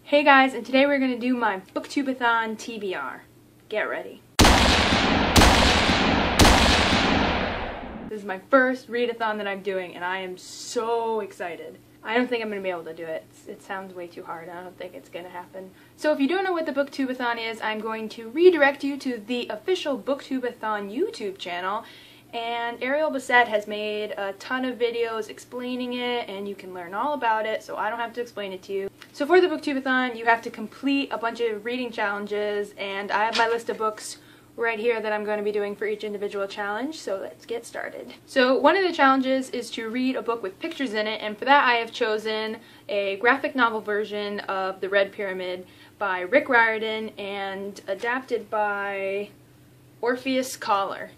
Hey guys, and today we're going to do my BookTubeAthon TBR. Get ready. This is my first readathon that I'm doing, and I am so excited. I don't think I'm going to be able to do it. It sounds way too hard. I don't think it's going to happen. So if you don't know what the BookTubeAthon is, I'm going to redirect you to the official BookTubeAthon YouTube channel. And Ariel Bassett has made a ton of videos explaining it, and you can learn all about it, so I don't have to explain it to you. So for the BookTubeAthon, you have to complete a bunch of reading challenges, and I have my list of books right here that I'm going to be doing for each individual challenge, so let's get started. So one of the challenges is to read a book with pictures in it, and for that I have chosen a graphic novel version of The Red Pyramid by Rick Riordan and adapted by Orpheus Collar.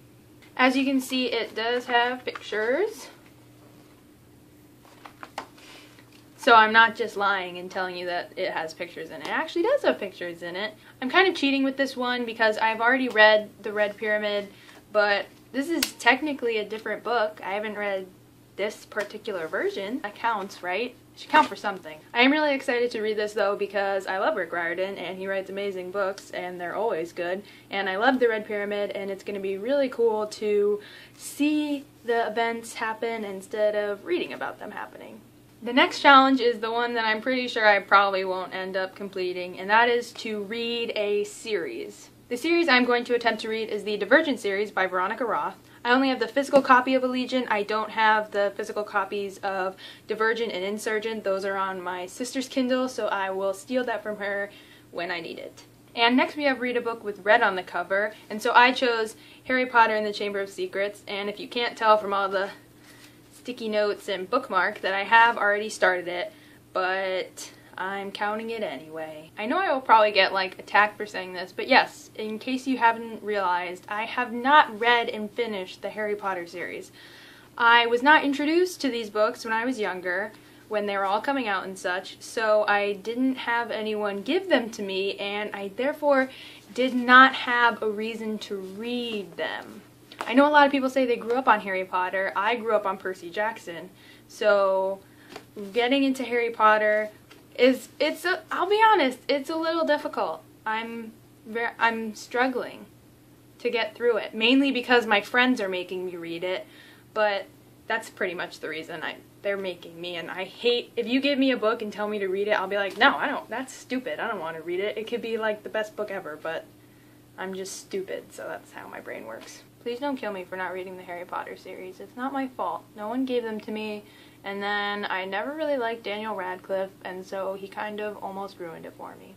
As you can see, it does have pictures. So I'm not just lying and telling you that it has pictures in it. It actually does have pictures in it. I'm kind of cheating with this one because I've already read The Red Pyramid, but this is technically a different book. I haven't read this particular version. That counts, right? It should count for something. I am really excited to read this though because I love Rick Riordan and he writes amazing books and they're always good. And I love The Red Pyramid and it's going to be really cool to see the events happen instead of reading about them happening. The next challenge is the one that I'm pretty sure I probably won't end up completing, and that is to read a series. The series I'm going to attempt to read is the Divergent series by Veronica Roth. I only have the physical copy of Allegiant. I don't have the physical copies of Divergent and Insurgent. Those are on my sister's Kindle, so I will steal that from her when I need it. And next we have Read a Book with Red on the cover, and so I chose Harry Potter and the Chamber of Secrets, and if you can't tell from all the sticky notes and bookmark that I have already started it, but I'm counting it anyway. I know I will probably get like attacked for saying this, but yes, in case you haven't realized, I have not read and finished the Harry Potter series. I was not introduced to these books when I was younger, when they were all coming out and such, so I didn't have anyone give them to me, and I therefore did not have a reason to read them. I know a lot of people say they grew up on Harry Potter. I grew up on Percy Jackson. So getting into Harry Potter I'll be honest, it's a little difficult. I'm struggling to get through it, mainly because my friends are making me read it, but that's pretty much the reason they're making me, and I hate, if you give me a book and tell me to read it, I'll be like, no, I don't, that's stupid, I don't want to read it. It could be like the best book ever, but I'm just stupid, so that's how my brain works. Please don't kill me for not reading the Harry Potter series. It's not my fault. No one gave them to me, and then I never really liked Daniel Radcliffe, and so he kind of almost ruined it for me.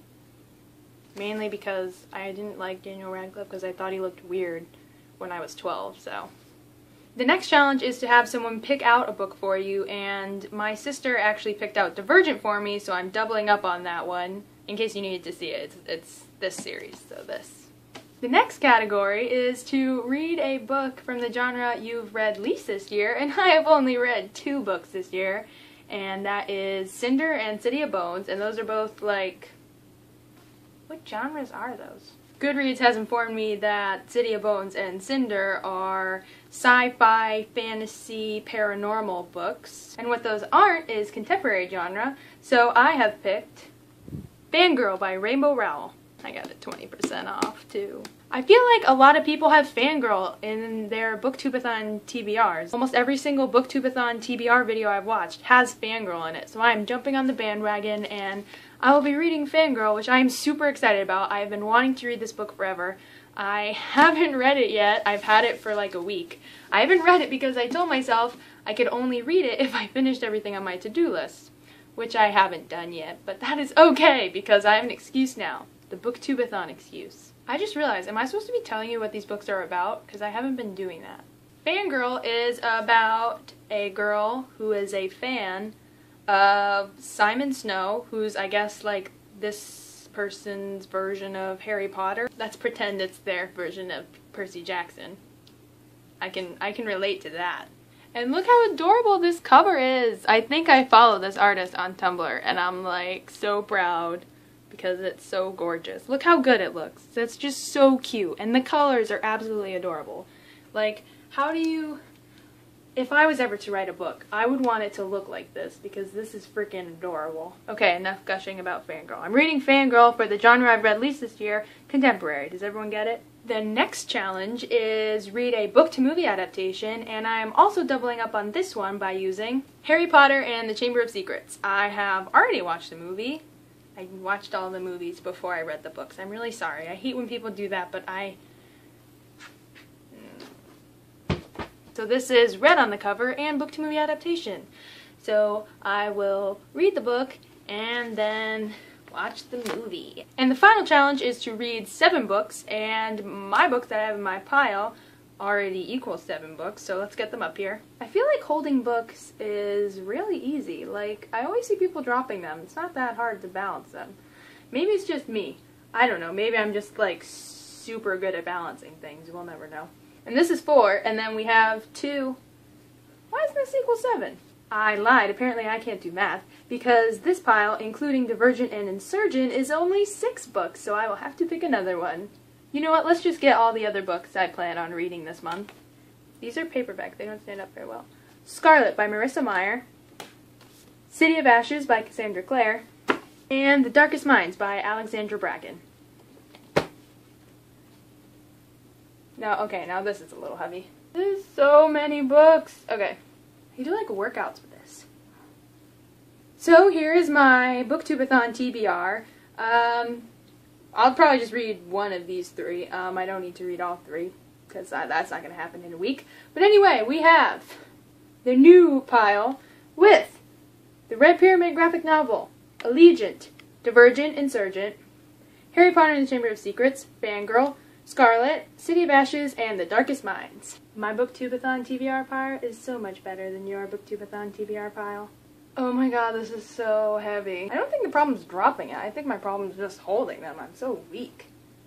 Mainly because I didn't like Daniel Radcliffe because I thought he looked weird when I was 12, so. The next challenge is to have someone pick out a book for you, and my sister actually picked out Divergent for me, so I'm doubling up on that one, in case you needed to see it. It's this series, so this. The next category is to read a book from the genre you've read least this year, and I have only read 2 books this year, and that is Cinder and City of Bones, and those are both like, what genres are those? Goodreads has informed me that City of Bones and Cinder are sci-fi, fantasy, paranormal books, and what those aren't is contemporary genre, so I have picked Fangirl by Rainbow Rowell. I got it 20% off too. I feel like a lot of people have Fangirl in their BookTubeAthon TBRs. Almost every single BookTubeAthon TBR video I've watched has Fangirl in it, so I'm jumping on the bandwagon and I will be reading Fangirl, which I am super excited about. I've been wanting to read this book forever. I haven't read it yet. I've had it for like a week. I haven't read it because I told myself I could only read it if I finished everything on my to-do list, which I haven't done yet, but that is okay because I have an excuse now. The BookTubeAthon excuse. I just realized, am I supposed to be telling you what these books are about? Because I haven't been doing that. Fangirl is about a girl who is a fan of Simon Snow, who's, I guess, like this person's version of Harry Potter. Let's pretend it's their version of Percy Jackson. I can relate to that. And look how adorable this cover is! I think I follow this artist on Tumblr, and I'm like so proud. Because it's so gorgeous. Look how good it looks. That's just so cute. And the colors are absolutely adorable. Like, how do you If I was ever to write a book, I would want it to look like this because this is freaking adorable. Okay, enough gushing about Fangirl. I'm reading Fangirl for the genre I've read least this year, contemporary. Does everyone get it? The next challenge is read a book-to-movie adaptation, and I'm also doubling up on this one by using Harry Potter and the Chamber of Secrets. I have already watched the movie. I watched all the movies before I read the books. I'm really sorry. I hate when people do that, but So this is red on the cover and book-to-movie adaptation. So I will read the book and then watch the movie. And the final challenge is to read 7 books, and my book that I have in my pile already equals 7 books, so let's get them up here. I feel like holding books is really easy. Like, I always see people dropping them. It's not that hard to balance them. Maybe it's just me. I don't know. Maybe I'm just like super good at balancing things. We'll never know. And this is 4, and then we have 2. Why doesn't this equal 7? I lied. Apparently I can't do math, because this pile, including Divergent and Insurgent, is only 6 books, so I will have to pick another one. You know what? Let's just get all the other books I plan on reading this month. These are paperback. They don't stand up very well. Scarlet by Marissa Meyer, City of Ashes by Cassandra Clare, and The Darkest Minds by Alexandra Bracken. Now this is a little heavy. There's so many books. Okay, I do like workouts with this. So here is my BookTubeAthon TBR. I'll probably just read one of these 3. I don't need to read all 3, because that's not going to happen in a week. But anyway, we have the new pile with the Red Pyramid graphic novel, Allegiant, Divergent, Insurgent, Harry Potter and the Chamber of Secrets, Fangirl, Scarlet, City of Ashes, and The Darkest Minds. My BookTubeAthon TBR pile is so much better than your BookTubeAthon TBR pile. Oh my god, this is so heavy. I don't think the problem is dropping it. I think my problem is just holding them. I'm so weak.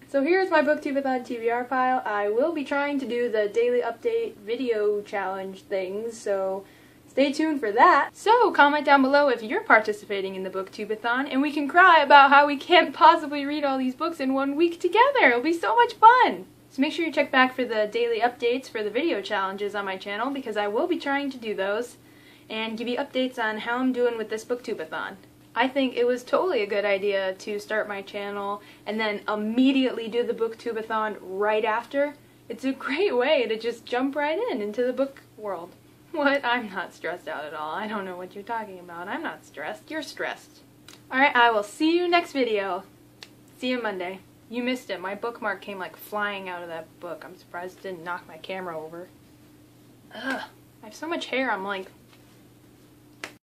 So here's my BookTubeAthon TBR pile. I will be trying to do the daily update video challenge things, so stay tuned for that. So comment down below if you're participating in the BookTubeAthon, and we can cry about how we can't possibly read all these books in 1 week together. It'll be so much fun. So make sure you check back for the daily updates for the video challenges on my channel, because I will be trying to do those and give you updates on how I'm doing with this BookTubeAthon. I think it was totally a good idea to start my channel and then immediately do the BookTubeAthon right after. It's a great way to just jump right into the book world. What? I'm not stressed out at all. I don't know what you're talking about. I'm not stressed. You're stressed. Alright, I will see you next video. See you Monday. You missed it. My bookmark came like flying out of that book. I'm surprised it didn't knock my camera over. Ugh. I have so much hair, I'm like